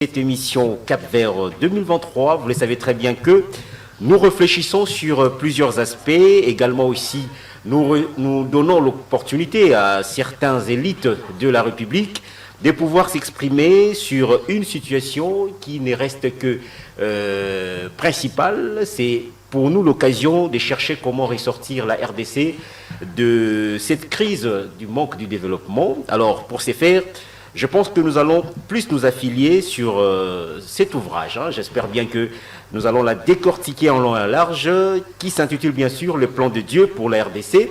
Cette émission Cap Vert 2023, vous le savez très bien que nous réfléchissons sur plusieurs aspects. Également aussi, nous donnons l'opportunité à certaines élites de la République de pouvoir s'exprimer sur une situation qui ne reste que principale. C'est pour nous l'occasion de chercher comment ressortir la RDC de cette crise du manque du développement. Alors, pour ce faire, je pense que nous allons plus nous affilier sur cet ouvrage. J'espère bien que nous allons la décortiquer en long et en large, qui s'intitule bien sûr Le plan de Dieu pour la RDC.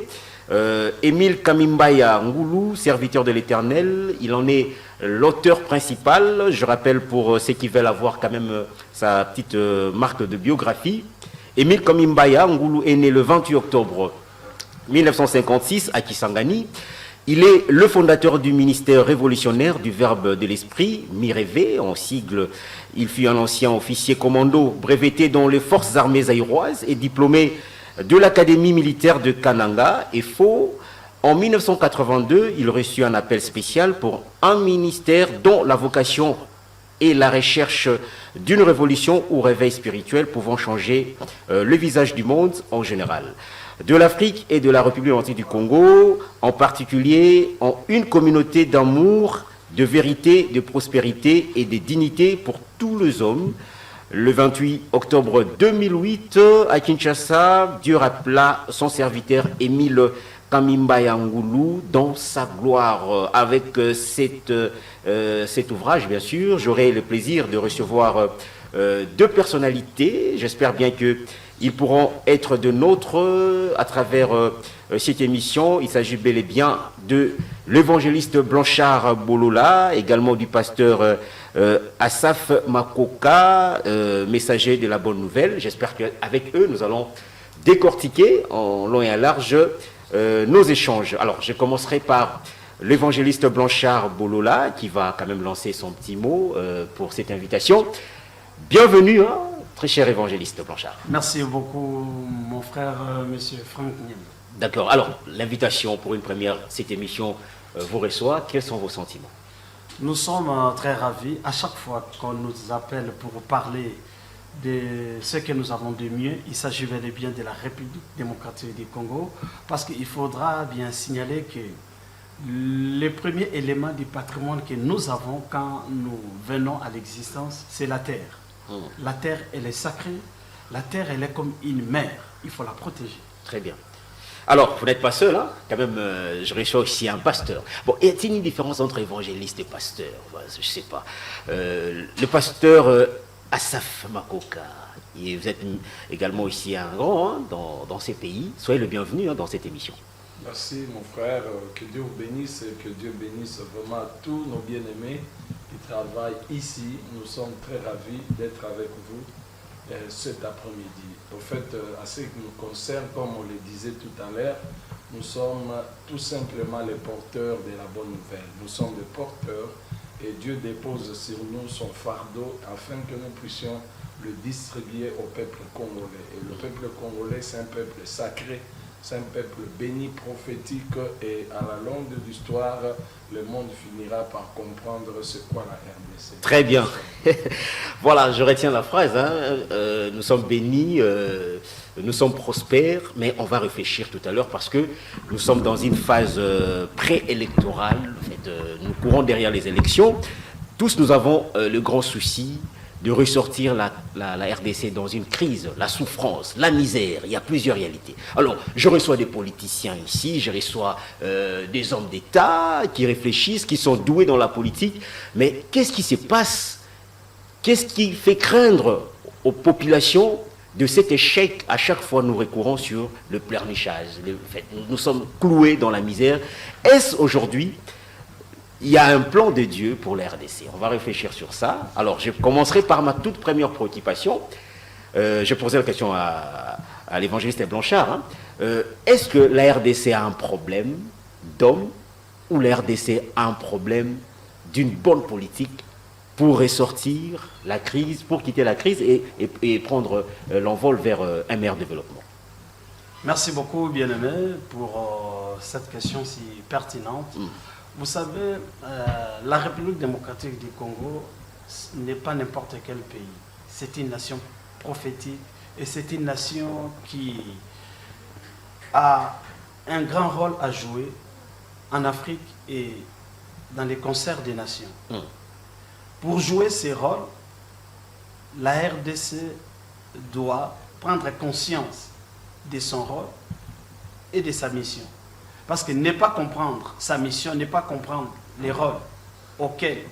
Émile Kamimbaya Ngoulou, serviteur de l'Éternel, il en est l'auteur principal. Je rappelle pour ceux qui veulent avoir quand même sa petite marque de biographie. Émile Kamimbaya Ngoulou est né le 28 octobre 1956 à Kisangani. Il est le fondateur du ministère révolutionnaire du Verbe de l'Esprit, MIREV, en sigle. Il fut un ancien officier commando breveté dans les forces armées zaïroises et diplômé de l'Académie militaire de Kananga et Faux. En 1982, il reçut un appel spécial pour un ministère dont la vocation est la recherche d'une révolution ou réveil spirituel pouvant changer le visage du monde en général, de l'Afrique et de la République démocratique du Congo, en particulier en une communauté d'amour, de vérité, de prospérité et de dignité pour tous les hommes. Le 28 octobre 2008, à Kinshasa, Dieu rappela son serviteur Émile Kamimbaya Ngoulou dans sa gloire. Avec cet ouvrage, bien sûr, j'aurai le plaisir de recevoir deux personnalités. J'espère bien qu'ils pourront être de nôtres à travers cette émission. Il s'agit bel et bien de l'évangéliste Blanchard Bolola, également du pasteur Asaf Makoka, messager de la bonne nouvelle. J'espère qu'avec eux, nous allons décortiquer en long et en large nos échanges. Alors, je commencerai par l'évangéliste Blanchard Bolola, qui va quand même lancer son petit mot pour cette invitation. Bienvenue, très cher évangéliste Blanchard. Merci beaucoup, mon frère, monsieur Franck Niem. D'accord. Alors, l'invitation pour une première, cette émission vous reçoit. Quels sont vos sentiments? Nous sommes très ravis à chaque fois qu'on nous appelle pour parler de ce que nous avons de mieux. Il s'agit bel et bien de la République démocratique du Congo, parce qu'il faudra bien signaler que le premier élément du patrimoine que nous avons quand nous venons à l'existence, c'est la terre. La terre, elle est sacrée. La terre, elle est comme une mère. Il faut la protéger. Très bien. Alors, vous n'êtes pas seul, hein? Quand même, je reçois aussi un pasteur. Bon, y a-t-il une différence entre évangéliste et pasteur? Je ne sais pas. Le pasteur Asaf Makoka, et vous êtes également ici un grand dans ces pays. Soyez le bienvenu dans cette émission. Merci mon frère, que Dieu vous bénisse et que Dieu bénisse vraiment tous nos bien-aimés qui travaillent ici. Nous sommes très ravis d'être avec vous cet après-midi. Au fait, à ce qui nous concerne, comme on le disait tout à l'heure, nous sommes tout simplement les porteurs de la bonne nouvelle. Nous sommes des porteurs et Dieu dépose sur nous son fardeau afin que nous puissions le distribuer au peuple congolais. Et le peuple congolais, c'est un peuple sacré. C'est un peuple béni, prophétique, et à la longue de l'histoire, le monde finira par comprendre c'est quoi la RDC. Très bien. Voilà, je retiens la phrase. Nous sommes bénis, nous sommes prospères, mais on va réfléchir tout à l'heure parce que nous sommes dans une phase préélectorale. En fait, nous courons derrière les élections. Tous nous avons le grand souci de ressortir la RDC dans une crise, la souffrance, la misère. Il y a plusieurs réalités. Alors, je reçois des politiciens ici, je reçois des hommes d'État qui réfléchissent, qui sont doués dans la politique. Mais qu'est-ce qui se passe? Qu'est-ce qui fait craindre aux populations de cet échec? À chaque fois, nous recourons sur le pleurnichage. Nous sommes cloués dans la misère. Est-ce aujourd'hui... Il y a un plan de Dieu pour la RDC. On va réfléchir sur ça. Alors, je commencerai par ma toute première préoccupation. Je posais la question à l'évangéliste Blanchard. Est-ce que la RDC a un problème d'hommes ou la RDC a un problème d'une bonne politique pour ressortir la crise, pour quitter la crise et prendre l'envol vers un meilleur développement? Merci beaucoup, bien-aimé, pour cette question si pertinente. Vous savez, la République démocratique du Congo n'est pas n'importe quel pays. C'est une nation prophétique et c'est une nation qui a un grand rôle à jouer en Afrique et dans les concerts des nations. Pour jouer ces rôles, la RDC doit prendre conscience de son rôle et de sa mission. Parce que ne pas comprendre sa mission, ne pas comprendre les rôles auxquels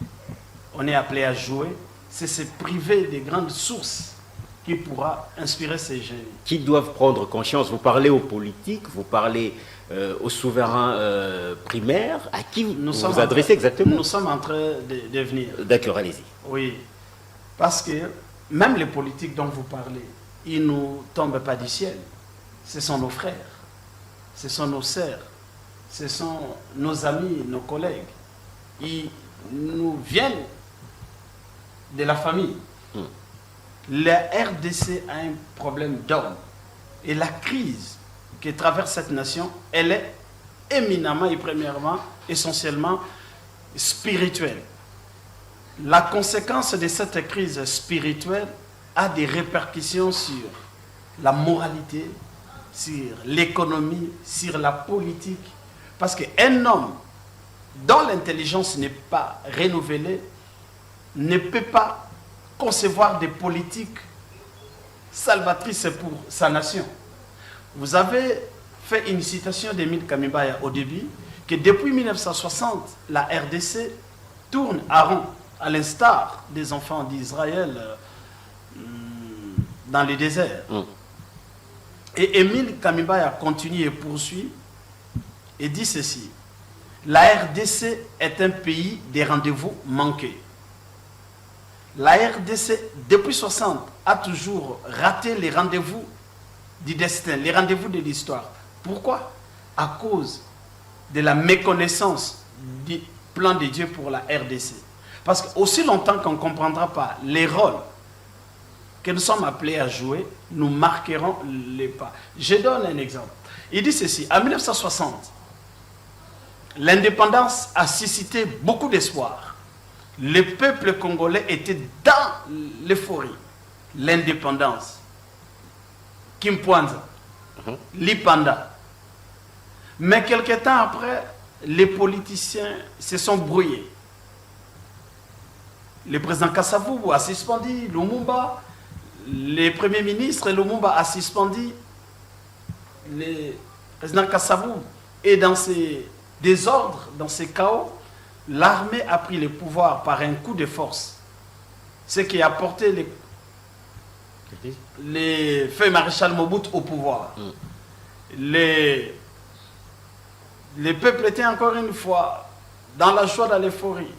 on est appelé à jouer, c'est se priver des grandes sources qui pourra inspirer ces jeunes. Qui doivent prendre conscience. Vous parlez aux politiques, vous parlez aux souverains primaires. À qui vous adressez exactement? Nous sommes en train de venir. D'accord, allez-y. Oui, parce que même les politiques dont vous parlez, ils ne nous tombent pas du ciel. Ce sont nos frères, ce sont nos sœurs, ce sont nos amis, nos collègues. Ils nous viennent de la famille. La RDC a un problème d'homme. Et la crise que traverse cette nation, elle est éminemment et premièrement, essentiellement spirituelle. La conséquence de cette crise spirituelle a des répercussions sur la moralité, sur l'économie, sur la politique. Parce qu'un homme dont l'intelligence n'est pas renouvelée ne peut pas concevoir des politiques salvatrices pour sa nation. Vous avez fait une citation d'Émile Kamibaya au début, que depuis 1960, la RDC tourne à rond, à l'instar des enfants d'Israël dans les déserts. Et Émile Kamibaya continue et poursuit et dit ceci: la RDC est un pays des rendez-vous manqués. La RDC, depuis 60, a toujours raté les rendez-vous du destin, les rendez-vous de l'histoire. Pourquoi? À cause de la méconnaissance du plan de Dieu pour la RDC. Parce qu'aussi longtemps qu'on ne comprendra pas les rôles que nous sommes appelés à jouer, nous marquerons les pas. Je donne un exemple. Il dit ceci: en 1960, l'indépendance a suscité beaucoup d'espoir. Le peuple congolais était dans l'euphorie. L'indépendance. Kimpwanza, Lipanda. Mais quelque temps après, les politiciens se sont brouillés. Le président Kassavou a suspendu Lumumba. Le premier ministre Lumumba a suspendu. Le président Kassavou est dans ses désordres, dans ses chaos. L'armée a pris le pouvoir par un coup de force. Ce qui a porté les feu maréchal Mobutu au pouvoir. Les peuples étaient encore une fois dans la joie, dans l'euphorie.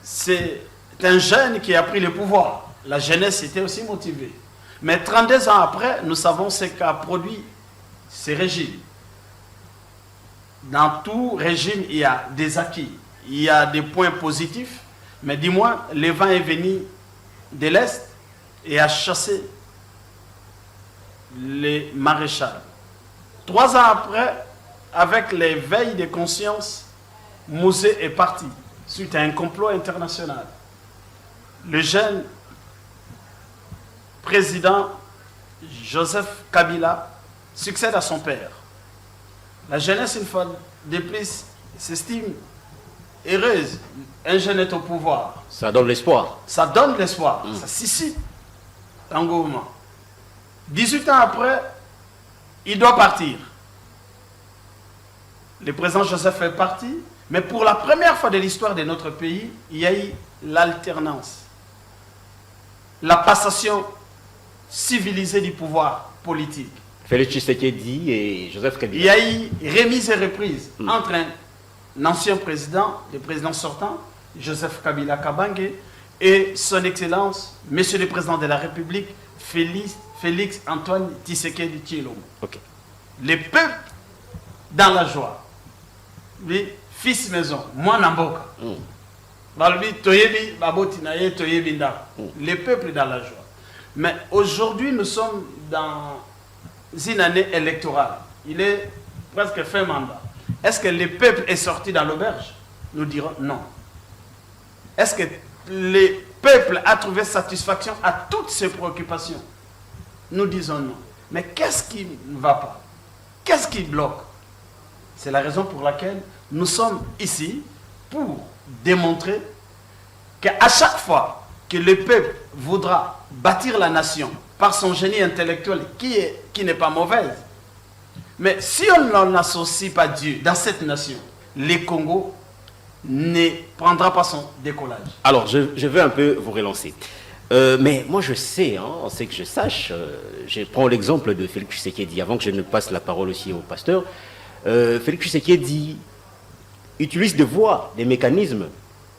C'est un jeune qui a pris le pouvoir. La jeunesse était aussi motivée. Mais 32 ans après, nous savons ce qu'a produit ces régimes. Dans tout régime, il y a des acquis, il y a des points positifs, mais dis-moi, le vent est venu de l'Est et a chassé les maréchals. 3 ans après, avec l'éveil de conscience, Mouzé est parti suite à un complot international. Le jeune président Joseph Kabila succède à son père. La jeunesse, une fois de plus, s'estime heureuse. Un jeune est au pouvoir. Ça donne l'espoir. Ça donne l'espoir. Ça suscite l'engouement. 18 ans après, il doit partir. Le président Joseph est parti, mais pour la première fois de l'histoire de notre pays, il y a eu l'alternance. La passation civilisée du pouvoir politique. Félix Tshisekedi et Joseph Kabila. Il y a eu remise et reprise entre un ancien président, le président sortant, Joseph Kabila Kabange, et son Excellence, Monsieur le Président de la République, Félix Antoine Tshisekedi Tshilombo. Okay. Le peuple dans la joie. Lui, fils maison, moi Namboka. Le peuple dans la joie. Mais aujourd'hui, nous sommes dans une année électorale. Il est presque fin mandat. Est-ce que le peuple est sorti dans l'auberge? Nous dirons non. Est-ce que le peuple a trouvé satisfaction à toutes ses préoccupations? Nous disons non. Mais qu'est-ce qui ne va pas? Qu'est-ce qui bloque? C'est la raison pour laquelle nous sommes ici pour démontrer qu'à chaque fois que le peuple voudra bâtir la nation par son génie intellectuel qui n'est pas mauvaise, mais si on n'en associe pas Dieu dans cette nation, le Congo ne prendra pas son décollage. Alors, je veux un peu vous relancer. Mais moi, je sais, hein, c'est que je sache, je prends l'exemple de Félix Tshisekedi, avant que je ne passe la parole aussi au pasteur. Félix Tshisekedi utilise des voies, des mécanismes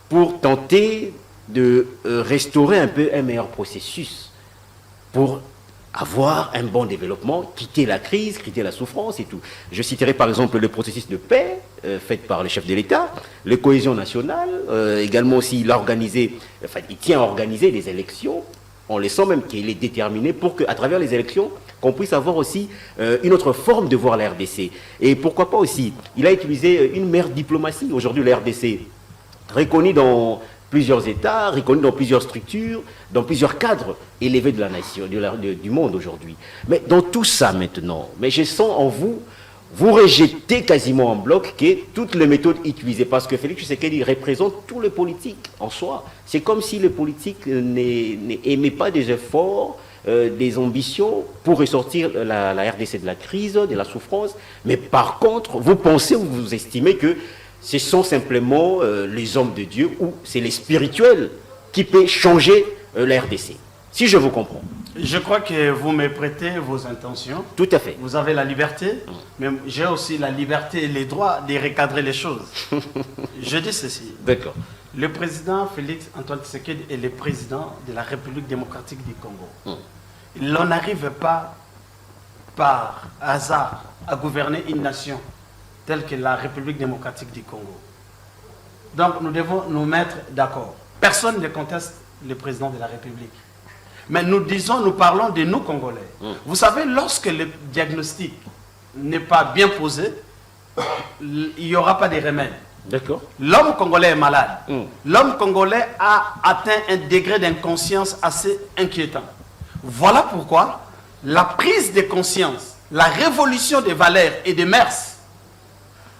pour tenter de restaurer un peu un meilleur processus, pour avoir un bon développement, quitter la crise, quitter la souffrance et tout. Je citerai par exemple le processus de paix fait par les chefs de l'État, la cohésion nationale, également aussi il tient à organiser des élections, on le sent même qu'il est déterminé pour qu'à travers les élections, qu'on puisse avoir aussi une autre forme de voir la RDC. Et pourquoi pas aussi, il a utilisé une meilleure diplomatie. Aujourd'hui, la RDC, reconnue dans plusieurs États, reconnus dans plusieurs structures, dans plusieurs cadres élevés de la nation, du monde aujourd'hui. Mais dans tout ça maintenant, mais je sens en vous, vous rejetez quasiment en bloc que toutes les méthodes utilisées, parce que Félix Tshisekedi représente tous les politiques en soi. C'est comme si les politiques n'aimaient pas des efforts, des ambitions pour ressortir la RDC de la crise, de la souffrance. Mais par contre, vous pensez ou vous estimez que ce sont simplement les hommes de Dieu ou c'est les spirituels qui peuvent changer la RDC. Si je vous comprends. Je crois que vous me prêtez vos intentions. Tout à fait. Vous avez la liberté, mais j'ai aussi la liberté et les droits de recadrer les choses. Je dis ceci. D'accord. Le président Félix Antoine Tshisekedi est le président de la République démocratique du Congo. L'on n'arrive pas par hasard à gouverner une nation telle que la République démocratique du Congo. Donc nous devons nous mettre d'accord. Personne ne conteste le président de la République. Mais nous parlons de nous Congolais. Vous savez, lorsque le diagnostic n'est pas bien posé, il n'y aura pas de remède. D'accord. L'homme congolais est malade. L'homme congolais a atteint un degré d'inconscience assez inquiétant. Voilà pourquoi la prise de conscience, la révolution des valeurs et des mœurs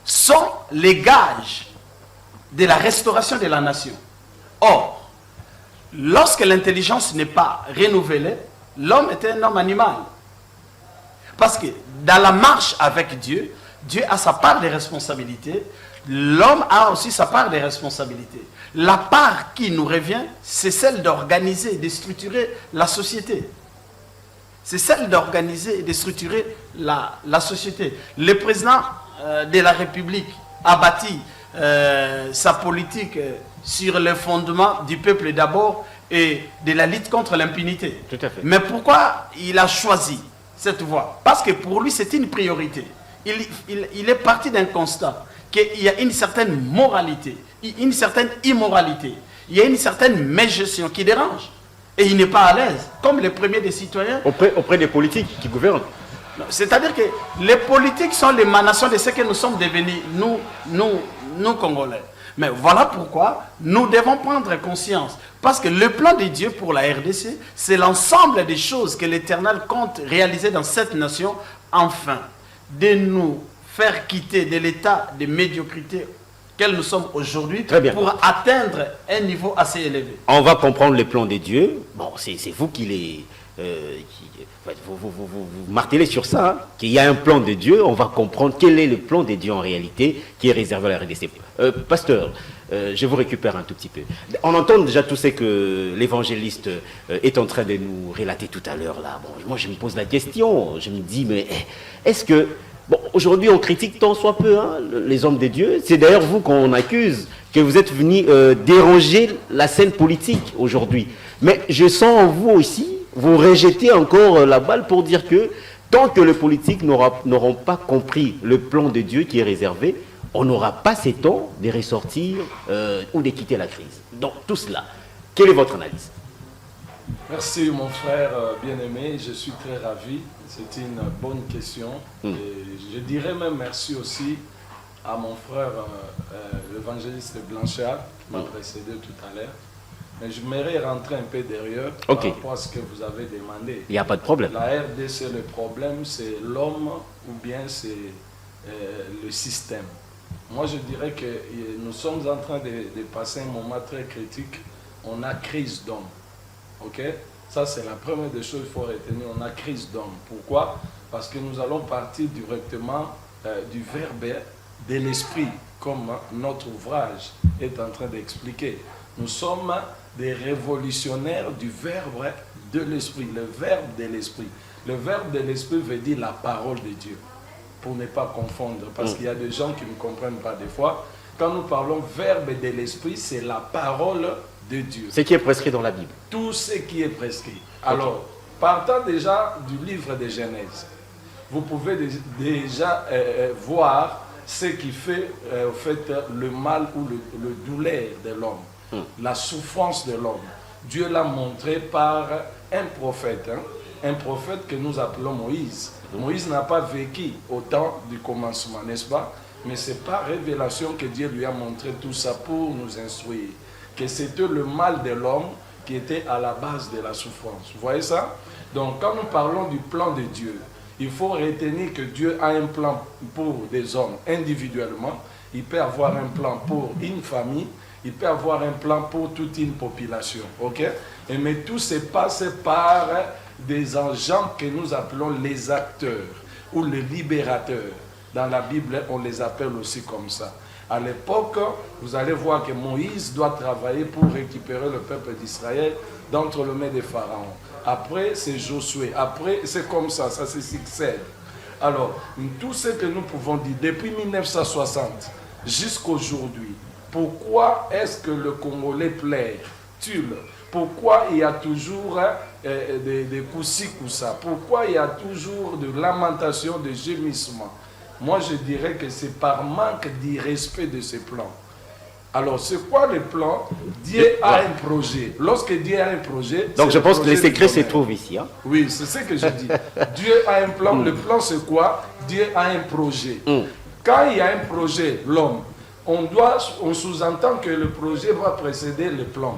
sont les gages de la restauration de la nation. Or, lorsque l'intelligence n'est pas renouvelée, l'homme est un homme animal. Parce que dans la marche avec Dieu, Dieu a sa part de responsabilité, l'homme a aussi sa part de responsabilité. La part qui nous revient, c'est celle d'organiser et de structurer la société. C'est celle d'organiser et de structurer la société. Le président de la République a bâti sa politique sur le fondement du peuple d'abord et de la lutte contre l'impunité. Tout à fait. Mais pourquoi il a choisi cette voie? Parce que pour lui, c'est une priorité. Il est parti d'un constat qu'il y a une certaine moralité, une certaine immoralité, il y a une certaine mégestion qui dérange. Et il n'est pas à l'aise, comme les premiers des citoyens. Auprès des politiques qui gouvernent. C'est-à-dire que les politiques sont l'émanation de ce que nous sommes devenus, nous Congolais. Mais voilà pourquoi nous devons prendre conscience. Parce que le plan de Dieu pour la RDC, c'est l'ensemble des choses que l'Éternel compte réaliser dans cette nation, afin de nous faire quitter de l'état de médiocrité auquel nous sommes aujourd'hui pour atteindre un niveau assez élevé. On va comprendre le plan de Dieu. Bon, c'est vous qui les... vous martelez sur ça, hein, qu'il y a un plan de Dieu. On va comprendre quel est le plan de Dieu en réalité qui est réservé à la RDC. Pasteur, je vous récupère un tout petit peu. On entend déjà tout ce que l'évangéliste est en train de nous relater tout à l'heure là. Bon, moi je me pose la question, je me dis mais est-ce que... Bon, aujourd'hui on critique tant soit peu hein, les hommes de Dieu. C'est d'ailleurs vous qu'on accuse, que vous êtes venus déranger la scène politique aujourd'hui. Mais je sens en vous aussi, vous rejetez encore la balle pour dire que tant que les politiques n'auront pas compris le plan de Dieu qui est réservé, on n'aura pas ces temps de ressortir ou de quitter la crise. Donc tout cela, quelle est votre analyse? Merci mon frère bien-aimé, je suis très ravi. C'est une bonne question. Et je dirais même merci aussi à mon frère, l'évangéliste Blanchard, qui m'a précédé tout à l'heure. Mais je m'aimerais rentrer un peu derrière par rapport à ce que vous avez demandé. Il n'y a pas de problème. La RDC, le problème, c'est l'homme ou bien c'est le système. Moi, je dirais que nous sommes en train de passer un moment très critique. On a crise d'homme. Ok? Ça, c'est la première des choses qu'il faut retenir. On a crise d'homme. Pourquoi? Parce que nous allons partir directement du verbe de l'esprit, comme notre ouvrage est en train d'expliquer. Nous sommes des révolutionnaires du verbe de l'esprit, le verbe de l'esprit. Le verbe de l'esprit veut dire la parole de Dieu, pour ne pas confondre, parce qu'il y a des gens qui ne comprennent pas des fois. Quand nous parlons verbe de l'esprit, c'est la parole de Dieu. Ce qui est prescrit dans la Bible. Tout ce qui est prescrit. Alors, partant déjà du livre de Genèse, vous pouvez déjà voir ce qui fait, au fait le mal ou le douleur de l'homme, la souffrance de l'homme. Dieu l'a montré par un prophète que nous appelons Moïse. Moïse n'a pas vécu au temps du commencement, n'est-ce pas? Mais c'est par révélation que Dieu lui a montré tout ça pour nous instruire. Que c'était le mal de l'homme qui était à la base de la souffrance. Vous voyez ça? Donc quand nous parlons du plan de Dieu, il faut retenir que Dieu a un plan pour des hommes individuellement. Il peut avoir un plan pour une famille. Il peut avoir un plan pour toute une population. Ok? Mais tout se passe par des agents que nous appelons les acteurs ou les libérateurs. Dans la Bible, on les appelle aussi comme ça. À l'époque, vous allez voir que Moïse doit travailler pour récupérer le peuple d'Israël d'entre les mains des pharaons. Après, c'est Josué. Après, c'est comme ça, ça se succède. Alors, tout ce que nous pouvons dire, depuis 1960 jusqu'à aujourd'hui, pourquoi est-ce que le Congolais pleure? Pourquoi il y a toujours des coussi-coussa? Pourquoi il y a toujours de lamentation, de gémissement? Moi, je dirais que c'est par manque d'irrespect de ce plan. Alors, c'est quoi le plan? Dieu a un projet. Lorsque Dieu a un projet... Donc, je pense que les secrets se trouvent ici. Hein? Oui, c'est ce que je dis. Dieu a un plan. Le plan, c'est quoi? Dieu a un projet. Quand il y a un projet, l'homme, on sous-entend que le projet va précéder le plan.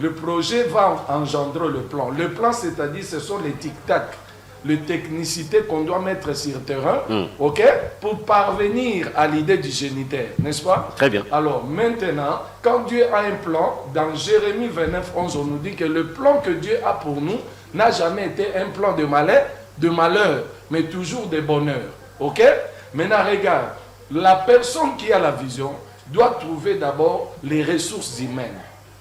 Le projet va engendrer le plan. Le plan, c'est-à-dire, ce sont les tic-tac, les technicités qu'on doit mettre sur le terrain, ok, pour parvenir à l'idée du géniteur, n'est-ce pas? Très bien. Alors maintenant, quand Dieu a un plan, dans Jérémie 29, 11, on nous dit que le plan que Dieu a pour nous n'a jamais été un plan de malheur, mais toujours de bonheur. Ok? Maintenant, regarde, la personne qui a la vision doit trouver d'abord les ressources humaines,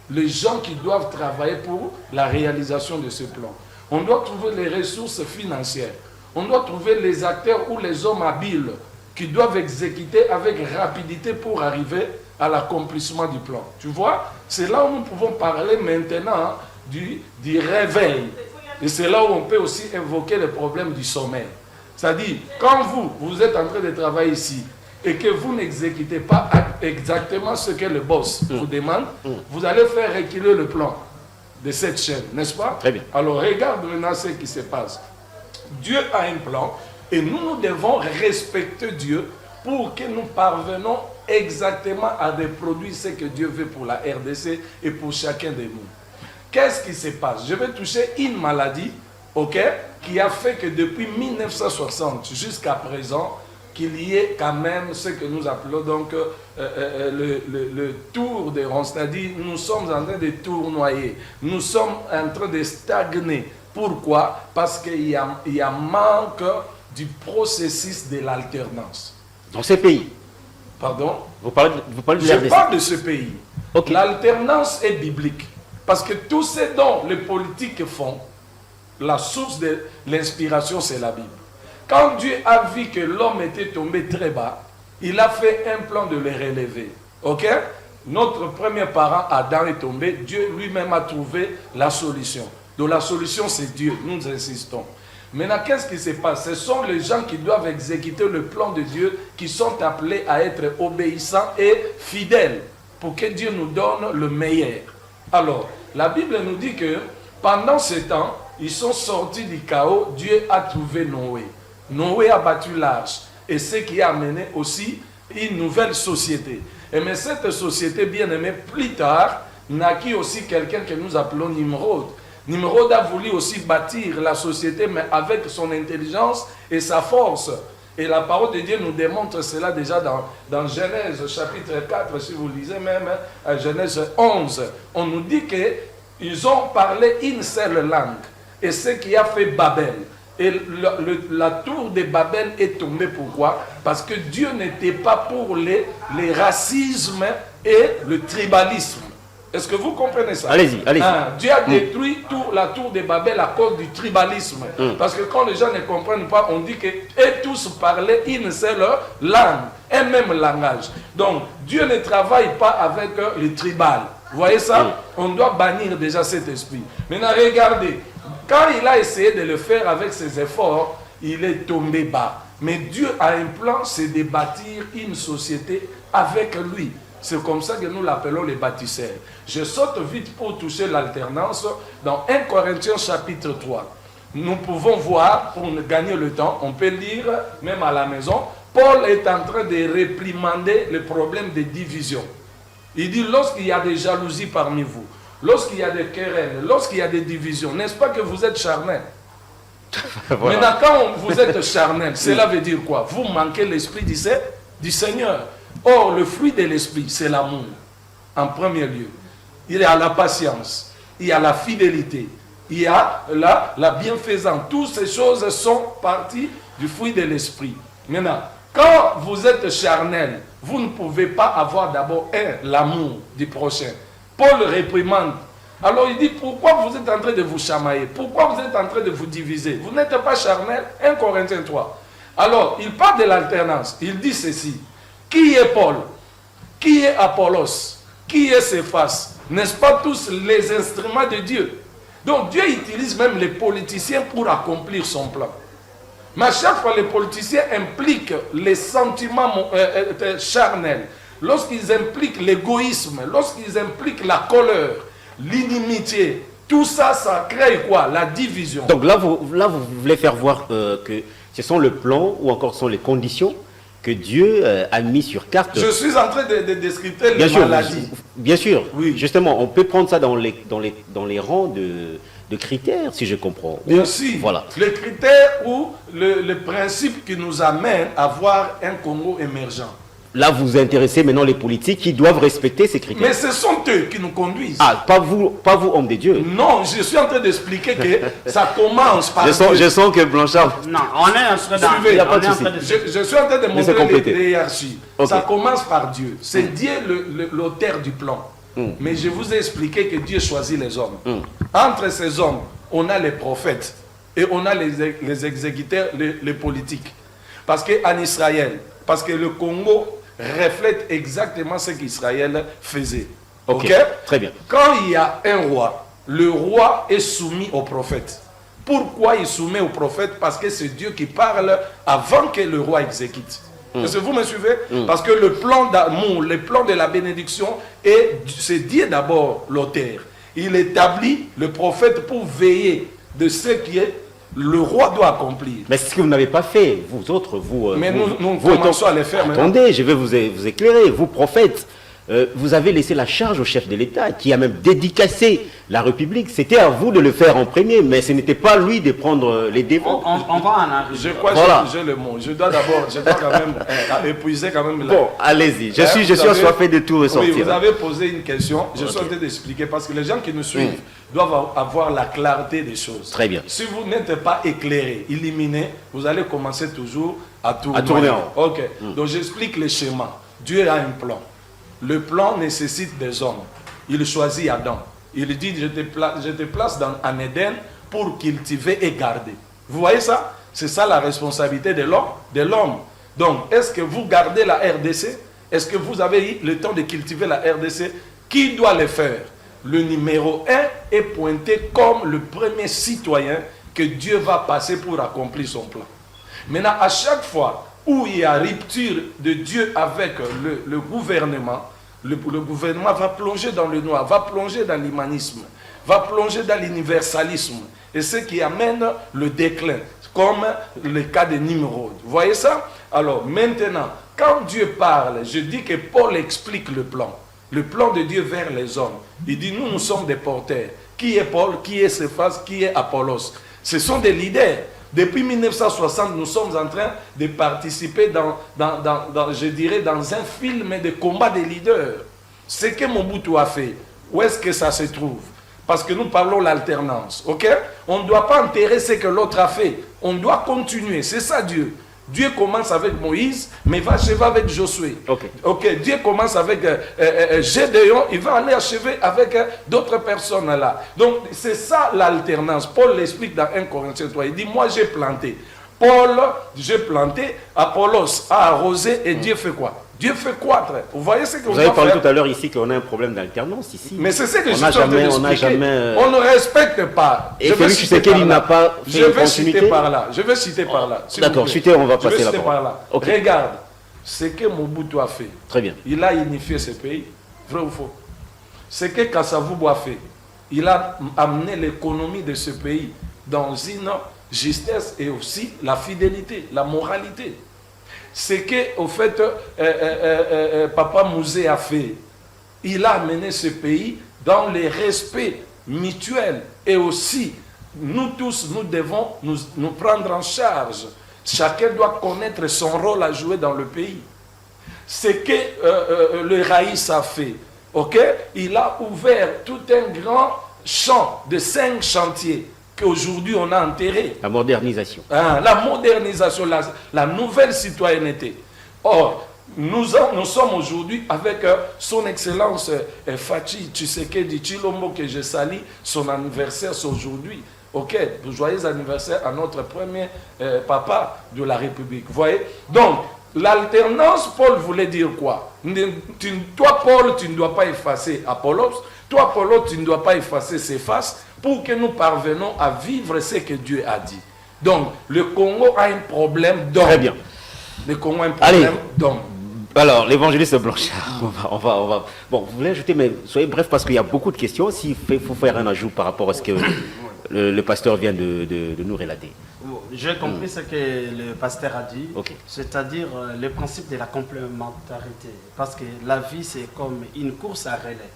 les gens qui doivent travailler pour la réalisation de ce plan. On doit trouver les ressources financières. On doit trouver les acteurs ou les hommes habiles qui doivent exécuter avec rapidité pour arriver à l'accomplissement du plan. Tu vois, c'est là où nous pouvons parler maintenant du réveil. Et c'est là où on peut aussi évoquer le problème du sommeil. C'est-à-dire, quand vous êtes en train de travailler ici et que vous n'exécutez pas exactement ce que le boss vous demande, vous allez faire reculer le plan de cette chaîne, n'est-ce pas? Très bien. Alors regarde maintenant ce qui se passe. Dieu a un plan et nous devons respecter Dieu pour que nous parvenons exactement à reproduire ce que Dieu veut pour la RDC et pour chacun de nous. Qu'est-ce qui se passe? Je vais toucher une maladie, ok, qui a fait que depuis 1960 jusqu'à présent, qu'il y ait quand même ce que nous appelons donc le tour de rond, c'est-à-dire nous sommes en train de tournoyer, nous sommes en train de stagner. Pourquoi? Parce qu'il y a manque du processus de l'alternance. Dans ces pays. Pardon? Vous parlez de Je l'RDC. parle de ce pays. Okay. L'alternance est biblique. Parce que tout ce dont les politiques font, la source de l'inspiration, c'est la Bible. Quand Dieu a vu que l'homme était tombé très bas, il a fait un plan de le relever. Ok? Notre premier parent, Adam, est tombé. Dieu lui-même a trouvé la solution. Donc la solution, c'est Dieu. Nous insistons. Maintenant, qu'est-ce qui se passe? Ce sont les gens qui doivent exécuter le plan de Dieu qui sont appelés à être obéissants et fidèles pour que Dieu nous donne le meilleur. Alors, la Bible nous dit que pendant ce temps, ils sont sortis du chaos. Dieu a trouvé Noé. Noé a battu l'arche. Et ce qui a amené aussi une nouvelle société. Et mais cette société, bien aimée, plus tard, naquit aussi quelqu'un que nous appelons Nimrod. Nimrod a voulu aussi bâtir la société, mais avec son intelligence et sa force. Et la parole de Dieu nous démontre cela déjà dans Genèse chapitre 4, si vous lisez même Genèse 11. On nous dit qu'ils ont parlé une seule langue. Et ce qui a fait Babel. Et la tour de Babel est tombée. Pourquoi? Parce que Dieu n'était pas pour les racismes et le tribalisme. Est-ce que vous comprenez ça? Allez-y, allez-y. Dieu a détruit la tour de Babel à cause du tribalisme. Parce que quand les gens ne comprennent pas, on dit qu'eux tous parlaient une seule langue, un même langage. Donc, Dieu ne travaille pas avec le tribal. Vous voyez ça? On doit bannir déjà cet esprit. Maintenant, regardez. Quand il a essayé de le faire avec ses efforts, il est tombé bas. Mais Dieu a un plan, c'est de bâtir une société avec lui. C'est comme ça que nous l'appelons les bâtisseurs. Je saute vite pour toucher l'alternance. Dans 1 Corinthiens chapitre 3, nous pouvons voir, pour gagner le temps, on peut lire même à la maison, Paul est en train de réprimander le problème des divisions. Il dit, lorsqu'il y a des jalousies parmi vous, lorsqu'il y a des querelles, lorsqu'il y a des divisions, n'est-ce pas que vous êtes charnel? Voilà. Maintenant, quand vous êtes charnel, cela veut dire quoi? Vous manquez l'esprit du Seigneur. Or, le fruit de l'esprit, c'est l'amour, en premier lieu. Il y a la patience, il y a la fidélité, il y a la bienfaisance. Toutes ces choses sont parties du fruit de l'esprit. Maintenant, quand vous êtes charnel, vous ne pouvez pas avoir d'abord l'amour du prochain. Paul réprimande. Alors il dit, pourquoi vous êtes en train de vous chamailler? Pourquoi vous êtes en train de vous diviser? Vous n'êtes pas charnel? 1 Corinthiens 3. Alors, il parle de l'alternance. Il dit ceci. Qui est Paul? Qui est Apollos? Qui est Céphas? N'est-ce pas tous les instruments de Dieu? Donc Dieu utilise même les politiciens pour accomplir son plan. Mais à chaque fois, les politiciens impliquent les sentiments charnels. Lorsqu'ils impliquent l'égoïsme, lorsqu'ils impliquent la colère, l'inimitié, tout ça, ça crée quoi? La division. Donc là, vous voulez faire voir que ce sont le plan ou encore ce sont les conditions que Dieu a mis sur carte. Je suis en train de décrypter les maladies. Bien sûr, oui. Justement, on peut prendre ça dans les rangs de critères, si je comprends. Bien sûr. Voilà. Les critères ou le principe qui nous amène à voir un Congo émergent. Là, vous vous intéressez maintenant les politiques qui doivent respecter ces critères. Mais ce sont eux qui nous conduisent. Ah, pas vous, hommes de Dieu. Non, je suis en train d'expliquer que ça commence par je sens que Blanchard... Non, on est en train de... Je suis en train de montrer les hiérarchies. Okay. Ça commence par Dieu. C'est Dieu l'auteur du plan. Mais je vous ai expliqué que Dieu choisit les hommes. Entre ces hommes, on a les prophètes et on a les exécuteurs, les politiques. Parce qu'en Israël, parce que le Congo reflète exactement ce qu'Israël faisait. Ok, très bien. Quand il y a un roi, le roi est soumis au prophète. Pourquoi il soumet au prophète? Parce que c'est Dieu qui parle avant que le roi exécute. Est-ce que vous me suivez? Parce que le plan d'amour, le plan de la bénédiction, c'est Dieu d'abord l'auteur. Il établit le prophète pour veiller de ce qui est le roi doit accomplir. Mais c'est ce que vous n'avez pas fait, vous autres, vous... Mais nous commençons à le faire maintenant. Attendez, je vais vous éclairer, vous prophètes. Vous avez laissé la charge au chef de l'État, qui a même dédicacé la République. C'était à vous de le faire en premier, mais ce n'était pas lui de prendre les devants. On va en arriver. Je crois que j'ai le mot. Je dois quand même épuiser quand même. Bon, allez-y. Je suis assoiffé de tout ressortir. Oui, vous avez posé une question. Je suis en train d'expliquer parce que les gens qui nous suivent doivent avoir la clarté des choses. Très bien. Si vous n'êtes pas éclairé, illuminé, vous allez commencer toujours à tourner. À tourner en haut. Ok. Donc j'explique le schéma. Dieu a un plan. Le plan nécessite des hommes. Il choisit Adam. Il dit, je te place en Éden pour cultiver et garder. Vous voyez ça? C'est ça la responsabilité de l'homme. Donc, est-ce que vous gardez la RDC? Est-ce que vous avez eu le temps de cultiver la RDC? Qui doit le faire? Le numéro 1 est pointé comme le premier citoyen que Dieu va passer pour accomplir son plan. Maintenant, à chaque fois où il y a rupture de Dieu avec le gouvernement, le gouvernement va plonger dans le noir, va plonger dans l'humanisme, va plonger dans l'universalisme. Et ce qui amène le déclin, comme le cas de Nimrod. Vous voyez ça? Alors maintenant, quand Dieu parle, je dis que Paul explique le plan de Dieu vers les hommes. Il dit, nous sommes des porteurs. Qui est Paul, qui est Céphas, qui est Apollos? Ce sont des leaders. Depuis 1960, nous sommes en train de participer je dirais, dans un film de combat des leaders. Ce que Mobutu a fait, où est-ce que ça se trouve? Parce que nous parlons l'alternance, ok? On ne doit pas enterrer ce que l'autre a fait. On doit continuer, c'est ça Dieu. Dieu commence avec Moïse, mais va achever avec Josué. Ok. Dieu commence avec Gédéon, il va aller achever avec d'autres personnes là. Donc, c'est ça l'alternance. Paul l'explique dans 1 Corinthiens 3. Il dit, moi j'ai planté. Paul, j'ai planté. Apollos a arrosé et Dieu fait quoi? Dieu fait croître. Vous voyez ce que vous avez parlé tout à l'heure ici qu'on a un problème d'alternance ici. Mais c'est ce que je suis en train d'expliquer. On ne respecte pas. Et Félix Tshisekedi n'a pas fait une continuité. Je vais citer par là. D'accord, citez, on va passer la parole. Okay. Regarde, ce que Mobutu a fait. Très bien. Il a unifié ce pays. Vrai ou faux? Ce que Kasavubu a fait. Il a amené l'économie de ce pays dans une justesse et aussi la fidélité, la moralité. Ce que, au fait, Papa Mouzé a fait, il a amené ce pays dans le respect mutuel. Et aussi, nous tous, nous devons nous prendre en charge. Chacun doit connaître son rôle à jouer dans le pays. Ce que le Raïs a fait, ok? Il a ouvert tout un grand champ de 5 chantiers qu'aujourd'hui on a enterré. La modernisation. La modernisation, la nouvelle citoyenneté. Or, nous sommes aujourd'hui avec son Excellence Fachi Tshisekedi Tshilombo, que je salue, son anniversaire c'est aujourd'hui. Ok, joyeux anniversaire à notre premier papa de la République. Vous voyez? Donc, l'alternance, Paul voulait dire quoi? Toi, Paul, tu ne dois pas effacer Apollos. Toi, Apollos, tu ne dois pas effacer Céphas, pour que nous parvenons à vivre ce que Dieu a dit. Donc, le Congo a un problème d'homme. Très bien. Le Congo a un problème d'homme. Alors, l'évangéliste Blanchard, on va... Bon, vous voulez ajouter, mais soyez bref, parce qu'il y a beaucoup de questions. S'il faut faire un ajout par rapport à ce que le pasteur vient de nous relater. J'ai compris ce que le pasteur a dit, c'est-à-dire le principe de la complémentarité. Parce que la vie, c'est comme une course à relais.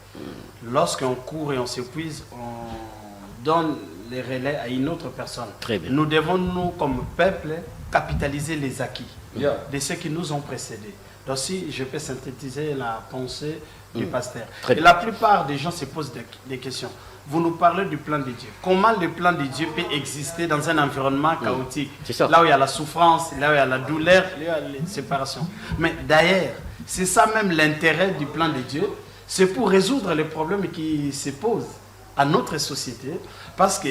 Lorsqu'on court et on s'épuise, on donne les relais à une autre personne. Très bien. Nous devons, nous, comme peuple, capitaliser les acquis de ceux qui nous ont précédés. Donc, si je peux synthétiser la pensée du pasteur. Et la plupart des gens se posent des questions. Vous nous parlez du plan de Dieu. Comment le plan de Dieu peut exister dans un environnement chaotique? Là où il y a la souffrance, là où il y a la douleur, là où il y a la séparation. Mais d'ailleurs, c'est ça même l'intérêt du plan de Dieu. C'est pour résoudre les problèmes qui se posent à notre société. Parce que,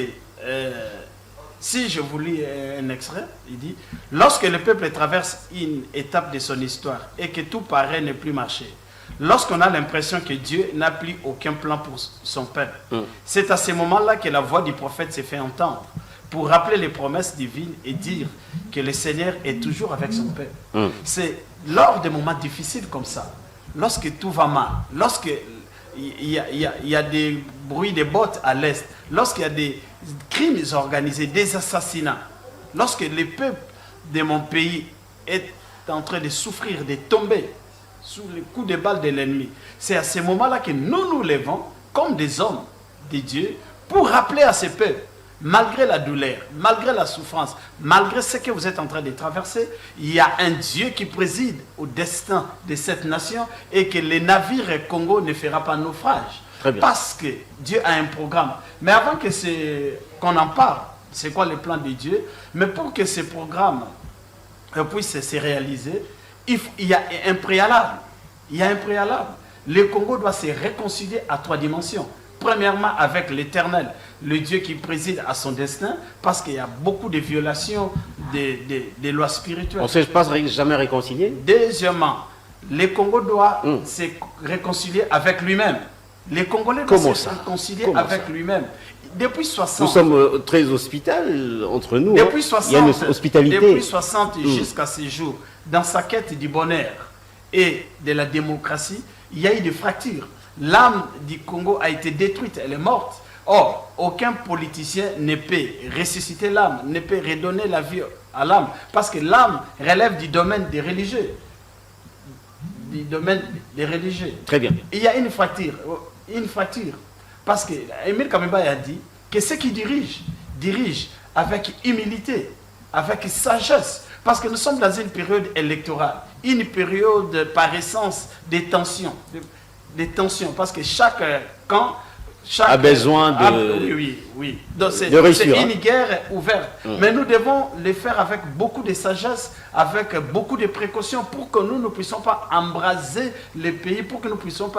si je vous lis un extrait, il dit, lorsque le peuple traverse une étape de son histoire et que tout paraît ne plus marcher, lorsqu'on a l'impression que Dieu n'a plus aucun plan pour son peuple, c'est à ce moment-là que la voix du prophète s'est fait entendre pour rappeler les promesses divines et dire que le Seigneur est toujours avec son peuple. C'est lors des moments difficiles comme ça, lorsque tout va mal, lorsque il y a des bruits de bottes à l'est, lorsqu'il y a des crimes organisés, des assassinats, lorsque le peuple de mon pays est en train de souffrir, de tomber sous les coups de balles de l'ennemi, c'est à ce moment-là que nous nous levons comme des hommes de Dieu pour rappeler à ce peuple, malgré la douleur, malgré la souffrance, malgré ce que vous êtes en train de traverser, il y a un Dieu qui préside au destin de cette nation et que le navire Congo ne fera pas naufrage. Parce que Dieu a un programme. Mais avant qu'on en parle, c'est quoi le plan de Dieu? Mais pour que ce programme puisse se réaliser, il y a un préalable. Il y a un préalable. Le Congo doit se réconcilier à 3 dimensions. Premièrement, avec l'Éternel, le Dieu qui préside à son destin, parce qu'il y a beaucoup de violations des lois spirituelles. On ne s'est pas jamais réconcilié. Deuxièmement, le Congo doit se réconcilier avec lui-même. Les Congolais doivent se réconcilier avec lui-même. Depuis 60... Nous sommes très hospitaliers entre nous. Depuis 60, il y a une hospitalité. Depuis 60 jusqu'à ce jour, dans sa quête du bonheur et de la démocratie, il y a eu des fractures. L'âme du Congo a été détruite, elle est morte. Or, aucun politicien ne peut ressusciter l'âme, ne peut redonner la vie à l'âme, parce que l'âme relève du domaine des religieux. du domaine des religieux. Très bien. Il y a une fracture. Parce que Émile Kamemba a dit que ceux qui dirigent avec humilité, avec sagesse. Parce que nous sommes dans une période électorale, une période par essence des tensions. Des tensions, parce que chaque camp a besoin de... Oui. Donc c'est réussir, une guerre ouverte. Mais nous devons le faire avec beaucoup de sagesse, avec beaucoup de précautions pour que nous ne puissions pas embraser le pays, pour que nous puissions pas